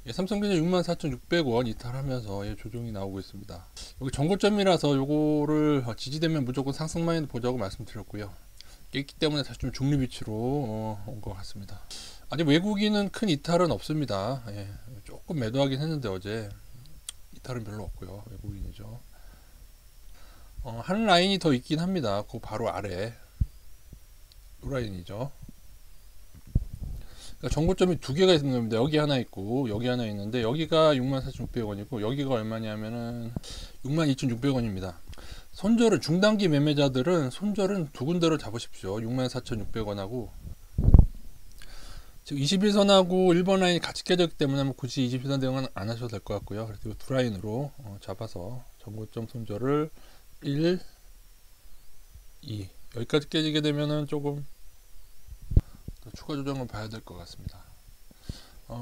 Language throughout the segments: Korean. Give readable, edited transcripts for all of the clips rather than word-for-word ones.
예, 삼성전자 64,600원 이탈하면서 예, 조정이 나오고 있습니다. 여기 전고점이라서 요거를 지지되면 무조건 상승만이 보자고 말씀드렸고요. 깼기 때문에 다시 좀 중립 위치로 온 것 같습니다. 아직 외국인은 큰 이탈은 없습니다. 예, 조금 매도하긴 했는데 어제 이탈은 별로 없고요. 외국인이죠. 한 라인이 더 있긴 합니다. 그 바로 아래 이 라인이죠. 그러니까 정고점이 두 개가 있는 겁니다. 여기 하나 있고 여기 하나 있는데 여기가 64,600원이고 여기가 얼마냐면은 62,600원입니다. 손절은 중단기 매매자들은 손절은 두 군데로 잡으십시오. 64,600원하고 지금 21선하고 1번 라인이 같이 깨졌기 때문에 뭐 굳이 21선 대응은 안 하셔도 될 것 같고요. 그래서 두 라인으로 잡아서 정고점 손절을 1, 2 여기까지 깨지게 되면은 조금 더 추가 조정을 봐야 될 것 같습니다.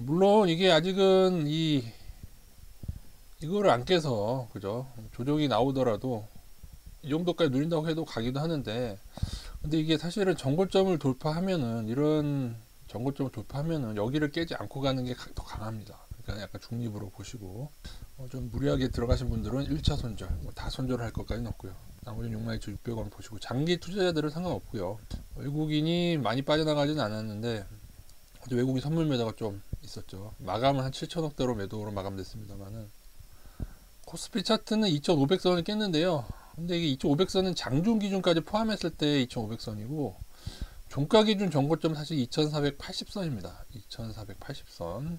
물론 이게 아직은 이거를 안 깨서 그죠? 조정이 나오더라도 이 정도까지 누린다고 해도 가기도 하는데, 근데 이게 사실은 정고점을 돌파하면은 이런 정고점을 돌파하면은 여기를 깨지 않고 가는 게 더 강합니다. 그러니까 약간 중립으로 보시고 좀 무리하게 들어가신 분들은 1차 손절, 다 손절을 할 것까지는 없고요. 나머지 62,600원 보시고 장기 투자자들은 상관없고요. 외국인이 많이 빠져나가지는 않았는데 어제 외국인 선물 매도가 좀 있었죠. 마감은 한 7천억대로 매도로 마감됐습니다만은 코스피 차트는 2,500선을 깼는데요. 근데 이게 2,500선은 장중 기준까지 포함했을 때 2,500선이고 종가 기준 정고점 사실 2,480선입니다. 2,480선.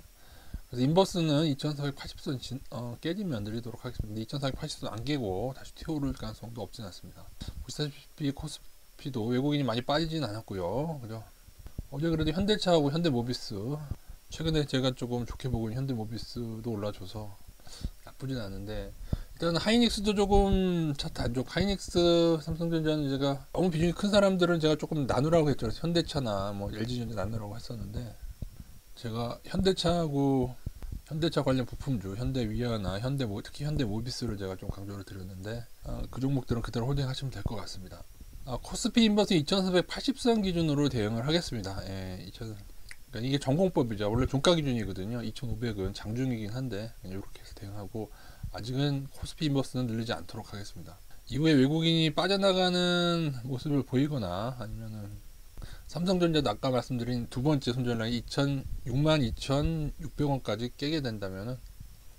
그래서 인버스는 2,480선 깨지면 늘리도록 하겠습니다. 2,480선 안 깨고 다시 튀어오를 가능성도 없진 않습니다. 보시다시피 코스피도 외국인이 많이 빠지진 않았고요. 그죠? 어제 그래도 현대차하고 현대모비스, 최근에 제가 조금 좋게 보고 있는 현대모비스도 올라줘서 나쁘진 않은데, 일단 하이닉스도 조금 차트 안 좋고, 하이닉스 삼성전자는 제가 너무 비중이 큰 사람들은 제가 조금 나누라고 했죠. 현대차나 뭐 LG전자 나누라고 했었는데, 제가 현대차 관련 부품주 현대위아나 특히 현대모비스를 제가 좀 강조를 드렸는데, 그 종목들은 그대로 홀딩 하시면 될 것 같습니다. 코스피 인버스 2,480선 기준으로 대응을 하겠습니다. 예, 그러니까 이게 전공법이죠. 원래 종가 기준이거든요. 2,500은 장중이긴 한데 이렇게 해서 대응하고, 아직은 코스피 인버스는 늘리지 않도록 하겠습니다. 이후에 외국인이 빠져나가는 모습을 보이거나 아니면은 삼성전자도 아까 말씀드린 두 번째 손절 라인 62,600원까지 깨게 된다면은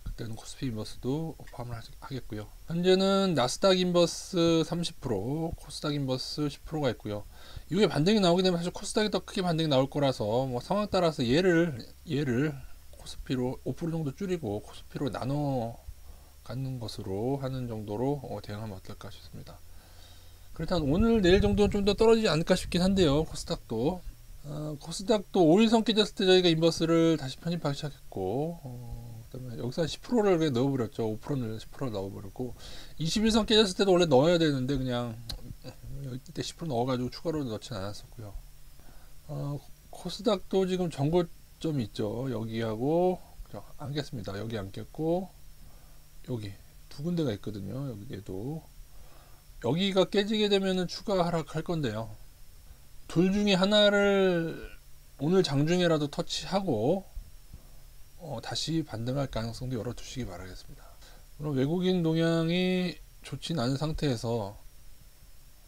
그때는 코스피 인버스도 포함을 하겠고요. 현재는 나스닥 인버스 30%, 코스닥 인버스 10%가 있고요. 이후에 반등이 나오게 되면 사실 코스닥이 더 크게 반등이 나올 거라서 뭐 상황 따라서 얘를 코스피로 5% 정도 줄이고 코스피로 나눠 갖는 것으로 하는 정도로 대응하면 어떨까 싶습니다. 그렇다면 오늘 내일 정도는 좀 더 떨어지지 않을까 싶긴 한데요. 코스닥도 5일선 깨졌을 때 저희가 인버스를 다시 편입하기 시작했고, 그다음에 여기서 한 10%를 넣어버렸죠. 5%를 10% 넣어버렸고, 21선 깨졌을 때도 원래 넣어야 되는데 그냥 이때 10% 넣어가지고 추가로 넣진 않았었고요. 코스닥도 지금 전고점 있죠. 여기하고 안 깼습니다. 여기 안 깼고 여기 두 군데가 있거든요. 여기에도 여기가 깨지게 되면은 추가 하락할 건데요. 둘 중에 하나를 오늘 장중에라도 터치하고 다시 반등할 가능성도 열어두시기 바라겠습니다. 그럼 외국인 동향이 좋진 않은 상태에서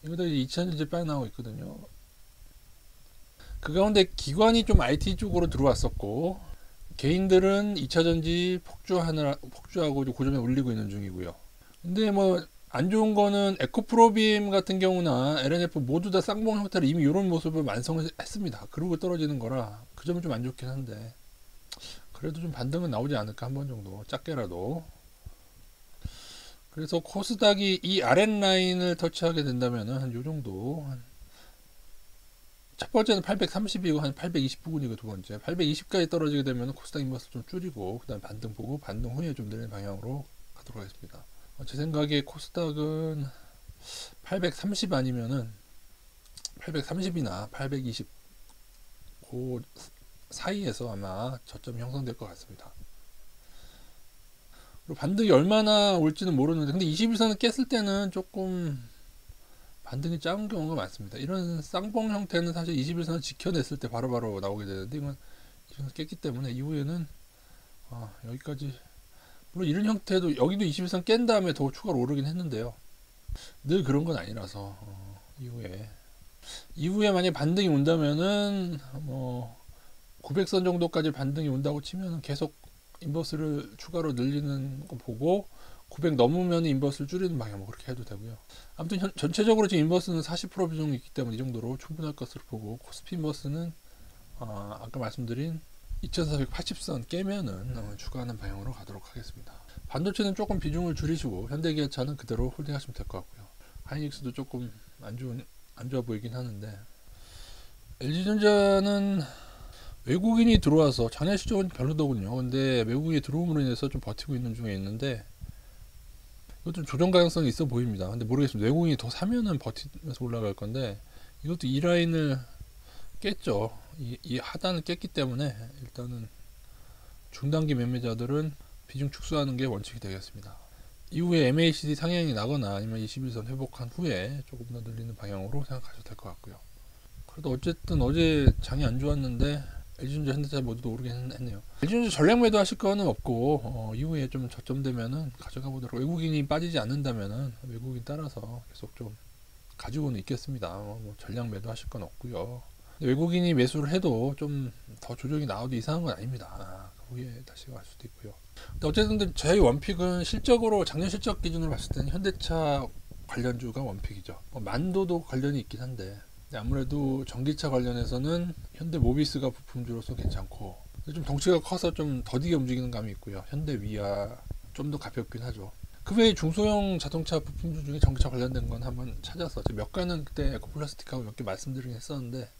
이거도 2차전지 빠져나오고 있거든요. 그 가운데 기관이 좀 IT 쪽으로 들어왔었고, 개인들은 2차전지 폭주하고 고점에 올리고 있는 중이고요. 근데 뭐 안 좋은 거는 에코프로빔 같은 경우나 LNF 모두 다 쌍봉 형태로 이미 이런 모습을 완성을 했습니다. 그러고 떨어지는 거라 그 점은 좀 안 좋긴 한데, 그래도 좀 반등은 나오지 않을까, 한 번 정도 작게라도. 그래서 코스닥이 이 아랫라인을 터치하게 된다면은 한 요 정도, 첫 번째는 830이고 한 820부근이고, 두 번째 820까지 떨어지게 되면 코스닥 인버스 좀 줄이고 그다음 반등 보고 반등 후에 좀 내리는 방향으로 가도록 하겠습니다. 제 생각에 코스닥은 830 아니면은 830이나 820 그 사이에서 아마 저점이 형성될 것 같습니다. 그리고 반등이 얼마나 올지는 모르는데, 근데 21선을 깼을 때는 조금 반등이 작은 경우가 많습니다. 이런 쌍봉 형태는 사실 21선을 지켜냈을 때 바로바로 나오게 되는데, 이건 21선 깼기 때문에 이후에는 여기까지. 물론 이런 형태도 여기도 21선 깬 다음에 더 추가로 오르긴 했는데요. 늘 그런 건 아니라서 이후에 만약 반등이 온다면은 뭐 900선 정도까지 반등이 온다고 치면 계속 인버스를 추가로 늘리는 거 보고 900 넘으면 인버스를 줄이는 방향 뭐 그렇게 해도 되고요. 아무튼 전체적으로 지금 인버스는 40% 비중이 있기 때문에 이 정도로 충분할 것으로 보고, 코스피 인버스는 아까 말씀드린 2480선 깨면은 추가하는 방향으로 가도록 하겠습니다. 반도체는 조금 비중을 줄이시고 현대기아차는 그대로 홀딩하시면 될 것 같고요. 하이닉스도 조금 안 좋아 보이긴 하는데, LG전자는 외국인이 들어와서 작년 실적은 별로더군요. 근데 외국인이 들어옴으로 인해서 좀 버티고 있는 중에 있는데, 이것도 좀 조정 가능성이 있어 보입니다. 근데 모르겠습니다. 외국인이 더 사면은 버티면서 올라갈 건데, 이것도 이 라인을 깼죠. 이 하단을 깼기 때문에 일단은 중단기 매매자들은 비중 축소하는 게 원칙이 되겠습니다. 이후에 MACD 상향이 나거나 아니면 21선 회복한 후에 조금 더 늘리는 방향으로 생각하셔도 될 것 같고요. 그래도 어쨌든 어제 장이 안 좋았는데 LG전자, 현대차 모두 오르긴 했네요. LG전자 전략 매도 하실 거는 없고 이후에 좀 저점되면은 가져가 보도록, 외국인이 빠지지 않는다면은 외국인 따라서 계속 좀 가지고는 있겠습니다. 뭐 전략 매도 하실 건 없고요. 외국인이 매수를 해도 좀 더 조정이 나와도 이상한 건 아닙니다. 그 후에 다시 갈 수도 있고요. 근데 어쨌든 저희 원픽은 실적으로 작년 실적 기준으로 봤을 때는 현대차 관련주가 원픽이죠. 만도도 관련이 있긴 한데 아무래도 전기차 관련해서는 현대모비스가 부품주로서 괜찮고, 좀 덩치가 커서 좀 더디게 움직이는 감이 있고요. 현대위아 좀 더 가볍긴 하죠. 그 외에 중소형 자동차 부품주 중에 전기차 관련된 건 한번 찾아서 몇 가는 그때 에코플라스틱하고 몇 개 말씀드리긴 했었는데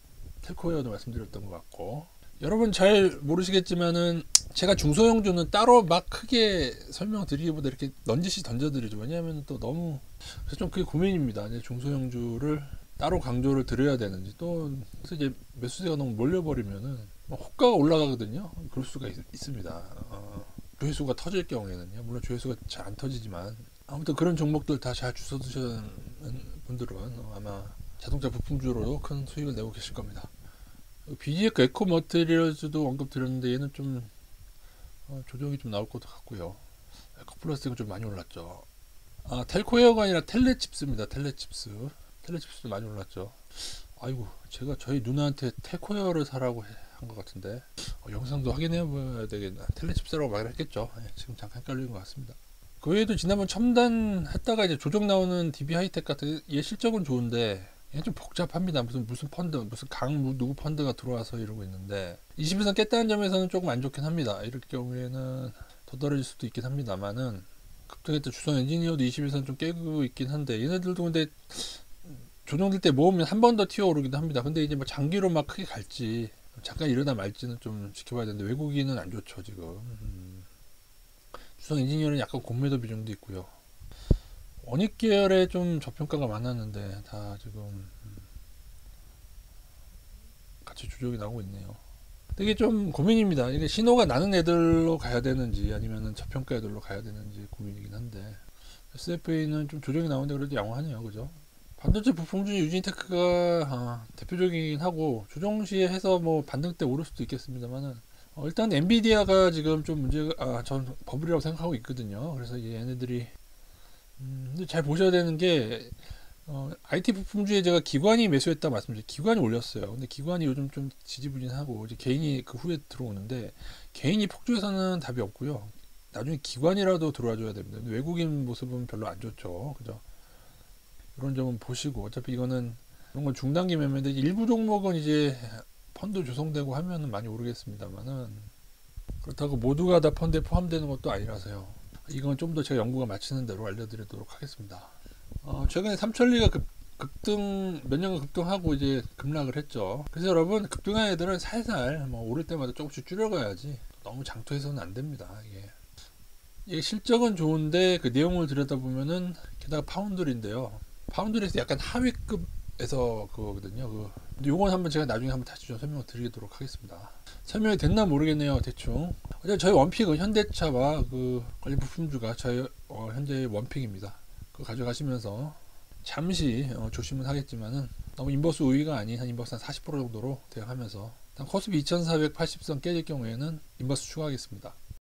텔코웨어도 말씀드렸던 것 같고, 여러분 잘 모르시겠지만은 제가 중소형주는 따로 막 크게 설명드리기보다 이렇게 넌지시 던져드리죠. 왜냐하면 또 너무, 그래서 좀 그게 고민입니다. 이제 중소형주를 따로 강조를 드려야 되는지, 또 이제 매수세가 너무 몰려버리면은 호가가 올라가거든요. 그럴 수가 있습니다. 조회수가 터질 경우에는요. 물론 조회수가 잘 안 터지지만 아무튼 그런 종목들 다 잘 주워 드시는 분들은 아마 자동차 부품주로도 큰 수익을 내고 계실 겁니다. BGF 에코 머티리얼즈도 언급드렸는데 얘는 좀 조정이 좀 나올 것 같고요. 에코플라스틱은 좀 많이 올랐죠. 텔코웨어가 아니라 텔레칩스입니다. 텔레칩스도 많이 올랐죠. 아이고, 제가 저희 누나한테 텔코웨어를 사라고 한 것 같은데 영상도 확인해 봐야 되겠나. 텔레칩스라고 말을 했겠죠. 지금 잠깐 헷갈리는 것 같습니다. 그 외에도 지난번 첨단 했다가 이제 조정 나오는 DB 하이텍 같은, 얘 실적은 좋은데 얘 좀 복잡합니다. 무슨 펀드, 무슨 누구 펀드가 들어와서 이러고 있는데 20일선 깼다는 점에서는 조금 안 좋긴 합니다. 이럴 경우에는 더 떨어질 수도 있긴 합니다만은, 급등했던 주성 엔지니어도 21선 좀 깨고 있긴 한데, 얘네들도 근데 조정될 때 모으면 한 번 더 튀어 오르기도 합니다. 근데 이제 뭐 장기로 막 크게 갈지 잠깐 이러다 말지는 좀 지켜봐야 되는데, 외국인은 안 좋죠 지금. 주성 엔지니어는 약간 공매도 비중도 있고요. 원익 계열에 좀 저평가가 많았는데 다 지금 같이 조정이 나오고 있네요. 되게 좀 고민입니다. 이게 신호가 나는 애들로 가야 되는지 아니면 저평가 애들로 가야 되는지 고민이긴 한데, SFA는 좀 조정이 나오는데 그래도 양호하네요. 그죠? 반도체 부품주 유진테크가 대표적이긴 하고, 조정 시에 해서 뭐 반등 때 오를 수도 있겠습니다만은 일단 엔비디아가 지금 좀 문제가, 전 버블이라고 생각하고 있거든요. 그래서 얘네들이 근데 잘 보셔야 되는 게, IT 부품주에 제가 기관이 매수했다 말씀드렸죠. 기관이 올렸어요. 근데 기관이 요즘 좀 지지부진하고 이제 개인이 그 후에 들어오는데, 개인이 폭주해서는 답이 없고요. 나중에 기관이라도 들어와 줘야 됩니다. 근데 외국인 모습은 별로 안 좋죠. 그죠? 이런 점은 보시고, 어차피 이거는 이런 건 중단기 매매인데 일부 종목은 이제 펀드 조성되고 하면은 많이 오르겠습니다만은, 그렇다고 모두가 다 펀드에 포함되는 것도 아니라서요. 이건 좀 더 제가 연구가 마치는 대로 알려드리도록 하겠습니다. 최근에 삼천리가 급등, 몇 년간 급등하고 이제 급락을 했죠. 그래서 여러분, 급등한 애들은 살살 뭐 오를 때마다 조금씩 줄여가야지 너무 장투해서는 안 됩니다. 이게 실적은 좋은데 그 내용을 들여다보면은, 게다가 파운드리인데요. 파운드리에서 약간 하위급에서 그거거든요. 요건 한번 제가 나중에 한번 다시 좀 설명을 드리도록 하겠습니다. 설명이 됐나 모르겠네요. 대충. 저희 원픽은 현대차와 그 관련 부품주가 저희 현재 원픽입니다. 그거 가져가시면서 잠시 조심은 하겠지만은 너무 인버스 우위가 아닌 한 인버스 한 40% 정도로 대응하면서, 코스피 2480선 깨질 경우에는 인버스 추가하겠습니다.